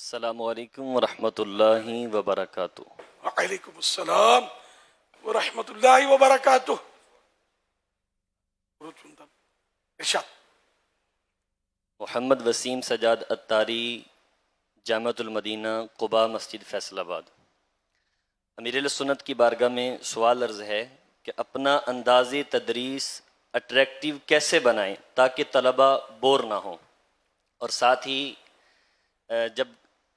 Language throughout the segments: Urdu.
السلام علیکم ورحمۃ اللہ وبرکاتہ۔ وعلیکم السلام ورحمۃ اللہ وبرکاتہ۔ ارشاد۔ محمد وسیم سجاد اتاری، جامعۃ المدینہ قباء مسجد فیصل آباد۔ امیر اہل سنت کی بارگاہ میں سوال عرض ہے کہ اپنا انداز تدریس اٹریکٹیو کیسے بنائیں تاکہ طلبہ بور نہ ہوں، اور ساتھ ہی جب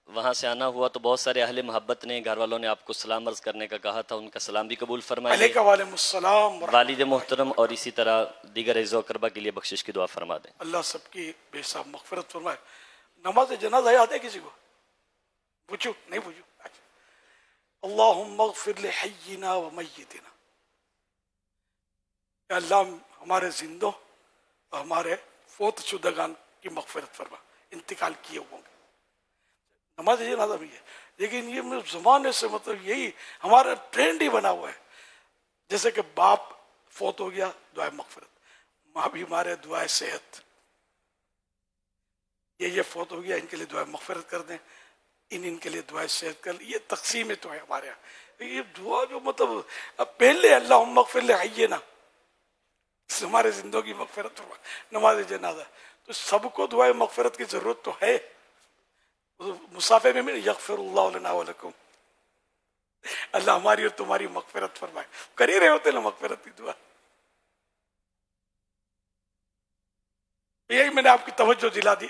وہاں سے آنا ہوا تو بہت سارے اہل محبت نے، گھر والوں نے آپ کو سلام عرض کرنے کا کہا تھا، ان کا سلام بھی قبول فرمائیے۔ علیکہ وعلیکم السلام والد محترم اور اسی طرح دیگر عزیز و اقربا کے لیے بخشش کی دعا فرما دیں۔ اللہ سب کی بے حساب مغفرت فرمائے۔ نماز جنازہ یاد ہے کسی کو؟ پوچھو نہیں پوچھو؟ اچھا۔ اللہم اغفر لحینا و میتنا، یا اللہ ہمارے زندوں اور ہمارے فوت شدگان کی مغفرت فرما، انتقال کیے ہوں گے۔ نماز جنازہ بھی ہے، لیکن یہ زمانے سے مطلب یہی ہمارا ٹرینڈ ہی بنا ہوا ہے۔ جیسے کہ باپ فوت ہو گیا، دعائے مغفرت، ماں بھی مارے دعائے صحت، یہ فوت ہو گیا، ان کے لیے دعائے مغفرت کر دیں، ان کے لیے دعائے صحت کر، یہ تقسیم ہے تو ہے ہمارے یہاں۔ یہ دعا جو مطلب اب پہلے اللہم اغفر لحینا، ہمارے زندگی مغفرت ہوا، نماز جنازہ، تو سب کو دعائے مغفرت کی ضرورت تو ہے۔ مصافے میں یغفر اللہ لنا ولکم، اللہ ہماری اور تمہاری مغفرت فرمائے، کر ہی رہے ہوتے نا مغفرت کی دعا۔ یہی میں نے آپ کی توجہ دلا دی۔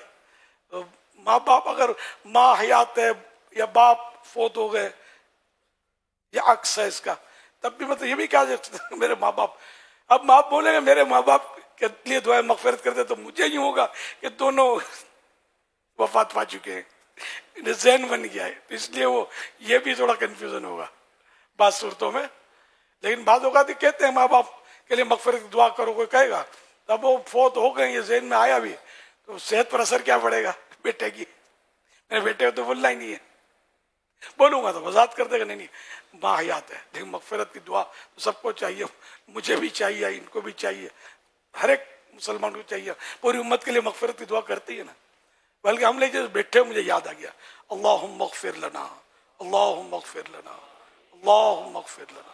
ماں باپ، اگر ماں حیات ہے یا باپ فوت ہو گئے یا عکس ہے اس کا، تب بھی مطلب یہ بھی کہا جاتا میرے ماں باپ، اب ماں بولیں گے میرے ماں باپ کے لیے دعائیں مغفرت کرتے تو مجھے یوں ہوگا کہ دونوں وفات پا چکے ہیں، ذہن بن گیا ہے، اس لیے وہ یہ بھی تھوڑا کنفیوژن ہوگا بعض صورتوں میں۔ لیکن بعض اوقات یہ کہتے ہیں ماں باپ کے لیے مغفرت کی دعا کرو، کوئی کہے گا تب وہ فوت ہو گئے، یہ ذہن میں آیا بھی تو صحت پر اثر کیا پڑے گا بیٹے کی؟ میرے بیٹے کو تو بولنا ہی نہیں ہے، بولوں گا تو وضاحت کر دے گا نہیں ماں حیات ہے۔ لیکن مغفرت کی دعا تو سب کو چاہیے، مجھے بھی چاہیے، ان کو بھی چاہیے، ہر ایک مسلمان کو چاہیے، پوری امت کے لیے مغفرت کی دعا کرتی ہے نا۔ بلکہ ہم لے جو بیٹھے مجھے یاد آ گیا، اللہم اغفر لنا، اللہم اغفر لنا، اللہم اغفر لنا۔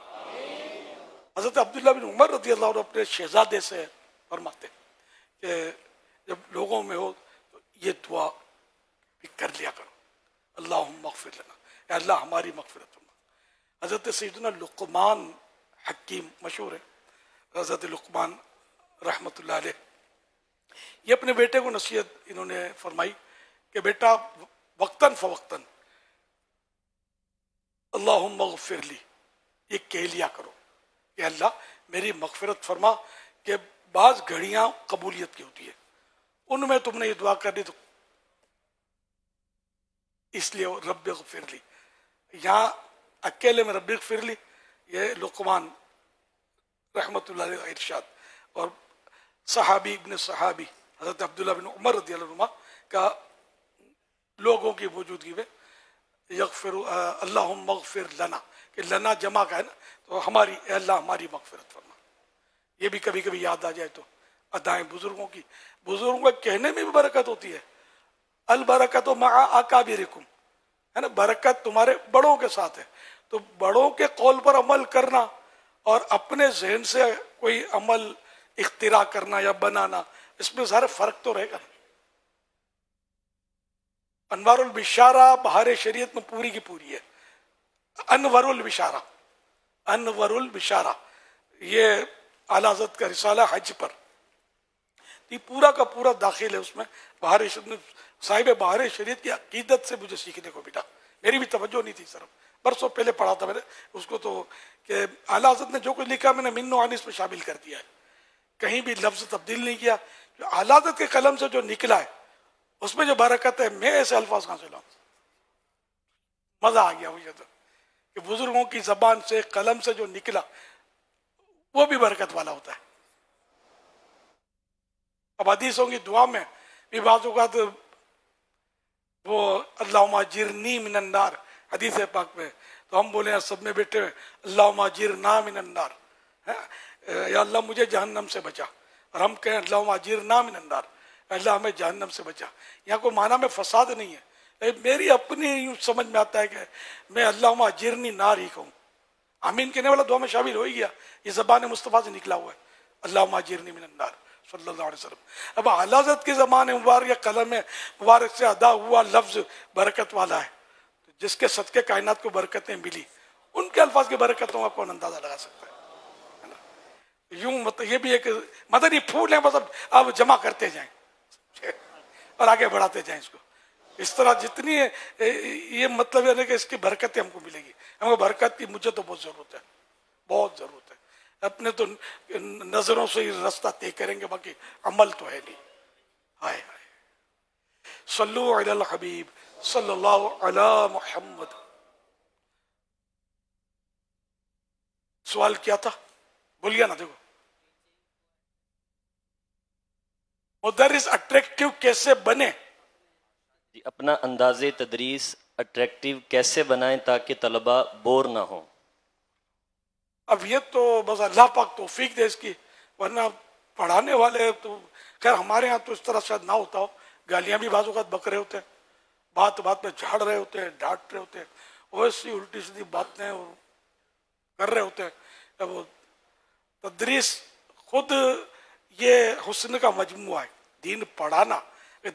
حضرت عبداللہ بن عمر رضی اللہ عنہ اپنے شہزادے سے فرماتے کہ جب لوگوں میں ہو تو یہ دعا بھی کر لیا کرو، اللہم اغفر لنا، اے اللہ ہماری مغفرت فرما۔ حضرت سیدنا لقمان حکیم مشہور ہے، حضرت لقمان رحمت اللہ علیہ، یہ اپنے بیٹے کو نصیحت انہوں نے فرمائی کہ بیٹا وقتاً فوقتاً اللہم اغفر لی، یہ کہہ لیا کرو کہ اللہ میری مغفرت فرما، کہ بعض گھڑیاں قبولیت کی ہوتی ہے، ان میں تم نے یہ دعا کر دی تو اس لیے رب اغفر لی، یہاں اکیلے میں رب اغفر لی، یہ لقمان رحمت اللہ علیہ ارشاد۔ اور صحابی ابن صحابی حضرت عبداللہ بن عمر رضی اللہ عنہ کا لوگوں کی موجودگی میں یغفر اللہم اغفر لنا، کہ لنا جمع کا ہے نا، تو ہماری، اے اللہ ہماری مغفرت فرما۔ یہ بھی کبھی کبھی یاد آ جائے تو ادائیں بزرگوں کی، بزرگوں کے کہنے میں بھی برکت ہوتی ہے۔ البرکت مع اکابرکم، ہے نا، برکت تمہارے بڑوں کے ساتھ ہے، تو بڑوں کے قول پر عمل کرنا اور اپنے ذہن سے کوئی عمل اختراع کرنا یا بنانا، اس میں سارے فرق تو رہے گا۔ انوار البشارہ بہار شریعت میں پوری کی پوری ہے، انور البشارہ، انور البشارہ، یہ اعلیٰ حضرت کا رسالہ حج پر، یہ پورا کا پورا داخل ہے اس میں۔ بہار شریعت میں صاحب بہار شریعت کی عقیدت سے مجھے سیکھنے کو ملا، میری بھی توجہ نہیں تھی صرف، برسوں پہلے پڑھا تھا میں نے اس کو، تو کہ اعلیٰ حضرت نے جو کچھ لکھا میں نے من و عن اس میں شامل کر دیا ہے، کہیں بھی لفظ تبدیل نہیں کیا، جو اعلیٰ حضرت کے قلم سے جو نکلا ہے اس میں جو برکت ہے، میں ایسے الفاظ کہاں سے لاؤں؟ مزہ آ گیا مجھے تو کہ بزرگوں کی زبان سے قلم سے جو نکلا وہ بھی برکت والا ہوتا ہے۔ اب حدیثوں کی دعا میں بھی بعض اوقات وہ اللہم اجرنی من النار حدیث پاک میں، تو ہم بولے ہیں سب میں بیٹھے ہوئے اللہم اجرنا من النار، یا اللہ مجھے جہنم سے بچا، اور ہم کہیں اللہم اجرنا من النار، اللہ ہمیں جہنم سے بچا۔ یہاں کوئی معنی میں فساد نہیں ہے، میری اپنی یوں سمجھ میں آتا ہے کہ میں اللہم اجرنی نار ہی کہوں. آمین کہنے والا دعا میں شامل ہو ہی گیا, یہ زبان مصطفیٰ سے نکلا ہوا ہے, اللہم اجرنی من النار صلی اللہ علیہ وسلم. اب اعلیٰ حضرت کے زبان مبارک قلم مبارک سے ادا ہوا لفظ برکت والا ہے, جس کے صدقے کائنات کو برکتیں ملی, ان کے الفاظ کی برکتوں کا کون اندازہ لگا سکتا ہے نا. یوں مطلب یہ بھی ایک مدنی پھول ہے, مطلب اب جمع کرتے جائیں اور آگے بڑھاتے جائیں اس کو. اس طرح جتنی یہ مطلب ہے کہ اس کی برکتیں ہم کو ملے گی. ہم کو برکت کی مجھے تو بہت ضرورت ہے, بہت ضرورت ہے. اپنے تو نظروں سے ہی راستہ طے کریں گے, باقی عمل تو ہے نہیں. ہائے ہائے, صلو علی الحبیب صلی اللہ علی محمد. سوال کیا تھا بھول گیا نا. دیکھو, مدرس اٹریکٹیو کیسے بنے؟ جی, اپنا انداز تدریس اٹریکٹیو کیسے بنائیں تاکہ طلبہ بور نہ ہوں؟ اب یہ تو بس اللہ پاک توفیق دے اس کی, ورنہ پڑھانے والے تو خیر ہمارے ہاں تو اس طرح شاید نہ ہوتا ہو. گالیاں بھی بعض اوقات بک رہے ہوتے ہیں, بات بات میں جھاڑ رہے ہوتے ہیں, ڈانٹ رہے ہوتے ہیں, ویسی الٹی سیدھی باتیں کر رہے ہوتے ہیں. اب وہ تدریس خود یہ حسن کا مجموعہ ہے. دین پڑھانا,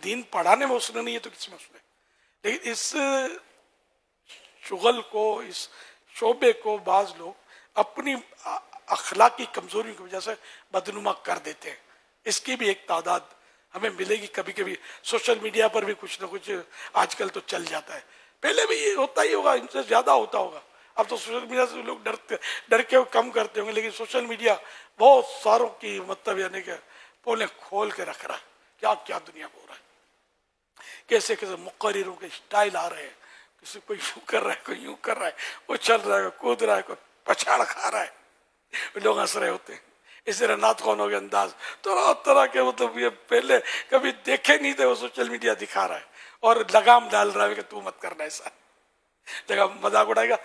دین پڑھانے میں حسن نہیں ہے تو کس میں حسن ہے؟ لیکن اس شغل کو, اس شعبے کو بعض لوگ اپنی اخلاقی کمزوری کی وجہ سے بدنما کر دیتے ہیں. اس کی بھی ایک تعداد ہمیں ملے گی کبھی کبھی. سوشل میڈیا پر بھی کچھ نہ کچھ آج کل تو چل جاتا ہے. پہلے بھی یہ ہوتا ہی ہوگا, ان سے زیادہ ہوتا ہوگا. اب تو سوشل میڈیا سے لوگ ڈر کے کم کرتے ہوں گے, لیکن سوشل میڈیا بہت ساروں کی مطلب یعنی کہ پولیں کھول کے رکھ رہا ہے. کیا کیا دنیا میں ہو رہا ہے, کیسے کیسے مقرروں کے اسٹائل آ رہے ہیں. کسی کوئی یوں کر رہا ہے, کوئی یوں کر رہا ہے, وہ چل رہا ہے, کود رہا ہے, کوئی پچھاڑ کھا رہا ہے, لوگ ہنس رہے ہوتے ہیں. اس طرح نعت خوانوں کے انداز طرح طرح کے, مطلب یہ پہلے کبھی دیکھے نہیں تھے, وہ سوشل میڈیا دکھا رہا ہے اور لگام ڈال رہا ہے کہ تو مت کرنا ایسا. جگہ مذاق اڑائے گا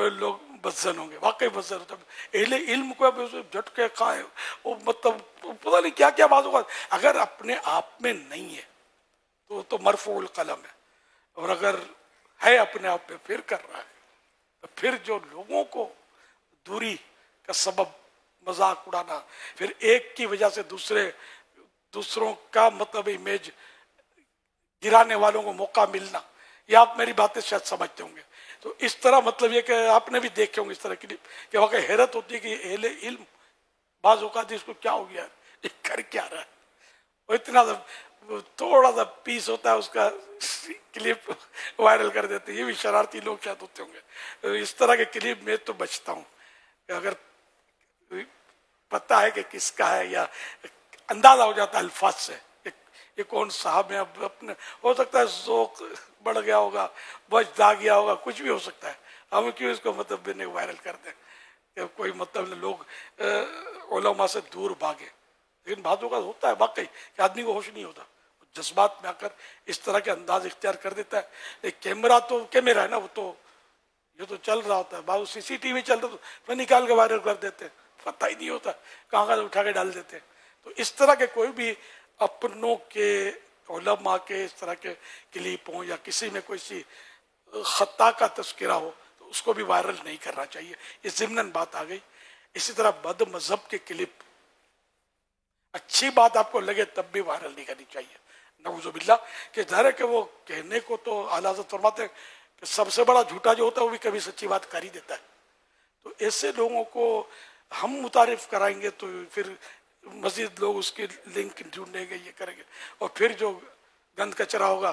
لوگ بدزن ہوں گے, واقعی بدزن ہوتا ہے. اہل علم کو جھٹکے کھائے, وہ مطلب پتہ نہیں کیا کیا بات ہوگا. اگر اپنے آپ میں نہیں ہے تو مرفوع القلم ہے, اور اگر ہے اپنے آپ میں پھر کر رہا ہے تو پھر جو لوگوں کو دوری کا سبب مذاق اڑانا, پھر ایک کی وجہ سے دوسروں کا مطلب امیج گرانے والوں کو موقع ملنا, یہ آپ میری باتیں شاید سمجھتے ہوں گے. تو اس طرح مطلب یہ کہ آپ نے بھی دیکھے ہوں گے اس طرح کی کہ واقعی حیرت ہوتی ہے کہ اہل علم بعض اوقات اس کو کیا ہو گیا, یہ کر کیا رہا ہے. وہ اتنا تھوڑا سا پیس ہوتا ہے اس کا کلپ وائرل کر دیتے. یہ بھی شرارتی لوگ شاید ہوتے ہوں گے. اس طرح کے کلپ میں تو بچتا ہوں کہ اگر پتہ ہے کہ کس کا ہے یا اندازہ ہو جاتا ہے الفاظ سے یہ کون صاحب ہے. اب اپنے ہو سکتا ہے ذوق بڑھ گیا ہوگا, بچ جا گیا ہوگا, کچھ بھی ہو سکتا ہے. ہم کیوں اس کو مطلب وائرل کر دیں کہ کوئی مطلب لوگ علماء سے دور بھاگے. لیکن باتوں کا ہوتا ہے واقعی کہ آدمی کو ہوش نہیں ہوتا, جذبات میں آ کر اس طرح کے انداز اختیار کر دیتا ہے. ایک کیمرہ تو کیمرہ ہے نا, وہ تو یہ تو چل رہا ہوتا ہے. بعض سی سی ٹی وی چل رہا تو وہ نکال کے وائرل کر دیتے ہیں, پتہ ہی نہیں ہوتا کہاں کہاں اٹھا کے ڈال دیتے ہیں. تو اس طرح کے کوئی بھی اپنوں کے علماء کے اس طرح کے کلپ ہوں یا کسی میں کوئی سی خطا کا تذکرہ ہو تو اس کو بھی وائرل نہیں کرنا چاہیے. یہ ضمناً بات آ گئی. اسی طرح بد مذہب کے کلپ اچھی بات آپ کو لگے تب بھی وائرل نہیں کرنی چاہیے, نعوذ باللہ. کہ ظاہر ہے کہ وہ کہنے کو تو اعلیٰ حضرت فرماتے ہیں کہ سب سے بڑا جھوٹا جو ہوتا ہے وہ بھی کبھی سچی بات کر ہی دیتا ہے. تو ایسے لوگوں کو ہم متعارف کرائیں گے تو پھر مزید لوگ اس کی لنک ڈھونڈیں گے, یہ کریں گے, اور پھر جو گند کچرا ہوگا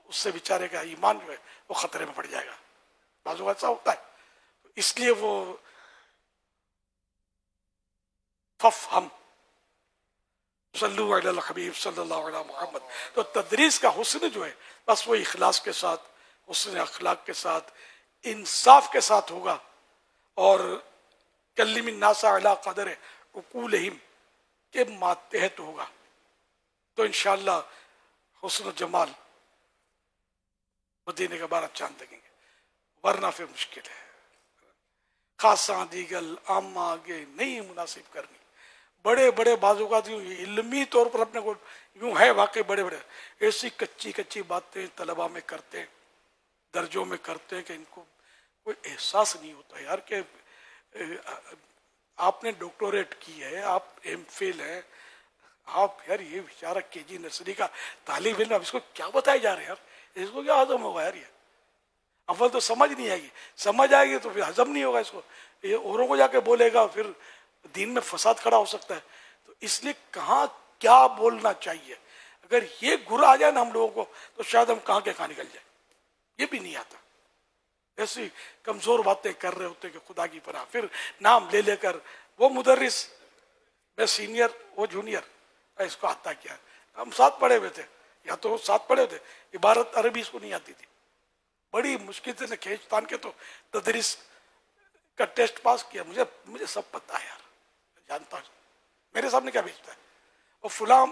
اس سے بیچارے کا ایمان جو ہے وہ خطرے میں پڑ جائے گا. بازو ایسا ہوتا ہے. اس لیے وہ ففہم صلو علی الحبیب صلی اللہ علیہ محمد. تو تدریس کا حسن جو ہے بس وہ اخلاص کے ساتھ, حسن اخلاق کے ساتھ, انصاف کے ساتھ ہوگا, اور کلم الناس علی قدر عقولہم کے ماتحت ہوگا. تو انشاءاللہ حسن و جمال مدینے کا 12 چاند لگیں گے, ورنہ پھر مشکل ہے. خاصاں دیگل عامہ آگے نہیں مناسب کرنی. بڑے بڑے بعض اوقات علمی طور پر اپنے کو یوں ہے واقعی بڑے بڑے ایسی کچی کچی باتیں طلباء میں کرتے ہیں درجوں میں کرتے ہیں کہ ان کو کوئی احساس نہیں ہوتا یار کہ آپ نے ڈاکٹوریٹ کی ہے, آپ ایم فل ہیں, آپ یار یہ بیچارہ کے جی نرسری کا طالب علم, اب اس کو کیا بتائے جا رہے ہیں یار, اس کو کیا ہضم ہوگا یار. یہ اول تو سمجھ نہیں آئے گی, سمجھ آئے گی تو پھر ہضم نہیں ہوگا اس کو, یہ اوروں کو جا کے بولے گا, پھر دین میں فساد کھڑا ہو سکتا ہے. تو اس لیے کہاں کیا بولنا چاہیے, اگر یہ گر آ جائے نا ہم لوگوں کو تو شاید ہم کہاں کے کہاں نکل جائیں. یہ بھی نہیں آتا, ایسی کمزور باتیں کر رہے ہوتے کہ خدا کی پناہ, پھر نام لے لے کر وہ مدرس میں سینئر وہ جونیئر, اس کو آتا کیا, ہم ساتھ پڑھے ہوئے تھے, یا تو ساتھ پڑھے ہوئے تھے, عبارت عربی اس کو نہیں آتی تھی, بڑی مشکل سے کھینچ تان کے تو تدریس کا ٹیسٹ پاس کیا. مجھے سب پتا ہے یار, جانتا ہوں میرے سامنے کیا بھیجتا ہے, اور فلاں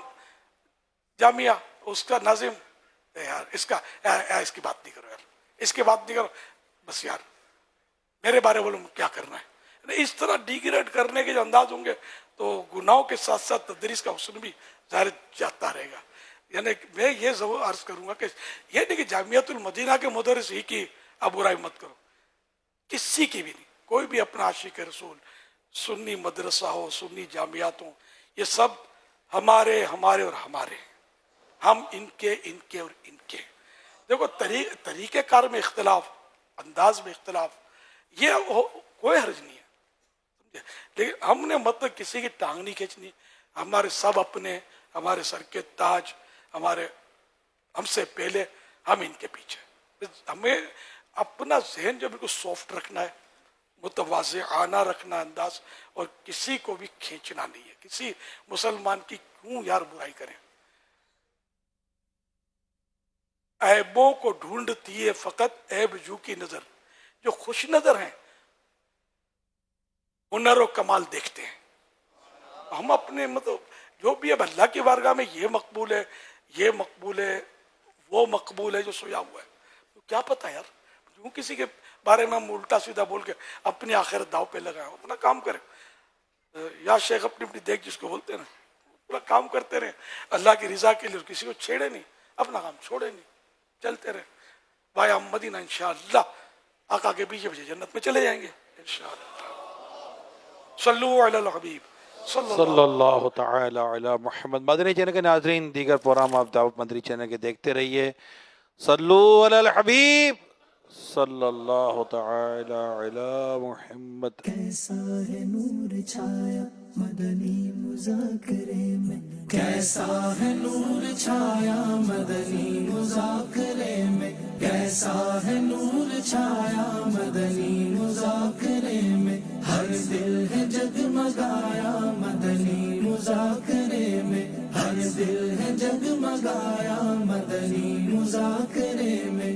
جامعہ اس کا ناظم یار اس کی بات نہیں کرو یار, اس کی بات نہیں کرو, بس یار میرے بارے بولو کیا کرنا ہے. اس طرح ڈیگریڈ کرنے کے جو انداز ہوں گے تو گناہوں کے ساتھ ساتھ تدریس کا حسن بھی ظاہر جاتا رہے گا. یعنی میں یہ ضرور عرض کروں گا کہ یہ نہیں کہ جامعۃ المدینہ کے مدرس ہی کی آپ برائی مت کرو, کسی کی بھی نہیں, کوئی بھی اپنا عاشق رسول, سنی مدرسہ ہو, سنی جامعات ہوں, یہ سب ہمارے اور ہمارے, ہم ان کے اور ان کے. دیکھو طریقہ کار میں اختلاف, انداز میں اختلاف, یہ کوئی حرج نہیں ہے, لیکن ہم نے مطلب کسی کی ٹانگ نہیں کھینچنی. ہمارے سب اپنے, ہمارے سر کے تاج, ہم سے پہلے, ہم ان کے پیچھے. ہمیں اپنا ذہن جو بالکل سافٹ رکھنا ہے, متواضعانہ رکھنا انداز, اور کسی کو بھی کھینچنا نہیں ہے. کسی مسلمان کی کیوں یار برائی کریں. عیبوں کو ڈھونڈتی ہے فقط عیب جو کی نظر, جو خوش نظر ہیں ہنر و کمال دیکھتے ہیں. ہم اپنے مطلب جو بھی اب اللہ کی بارگاہ میں یہ مقبول ہے, یہ مقبول ہے, وہ مقبول ہے جو سویا ہوا ہے, تو کیا پتہ یار, کیوں کسی کے بارے میں ہم الٹا سیدھا بول کے اپنی آخرت داؤ پہ لگائیں. اپنا کام کریں, یا شیخ اپنی دیکھ جس کو بولتے ہیں نا, پورا کام کرتے رہیں اللہ کی رضا کے لیے, کسی کو چھیڑے نہیں, اپنا کام چھوڑے نہیں, چلتے رہیں. بھائی ہم مدینہ انشاءاللہ آقا کے پیچھے پیچھے جنت میں چلے جائیں گے انشاءاللہ. صلو علی الحبیب صلی اللہ تعالی علی محمد. مدنی چینل کے ناظرین, دیگر پروگرام آپ دعوت مدنی چینل کے دیکھتے رہیے. صلو علی الحبیب صلی اللہ تعالی علی محمد. کیسا ہے نور چھایا مدنی مذاکرے میں, کیسا ہے نور چھایا مدنی مذاکرے میں, کیسا ہے نور چھایا مدنی مذاکرے میں, ہر دل ہے جگمگایا مدنی مذاکرے میں, ہر دل ہے جگمگایا مدنی مذاکرے میں.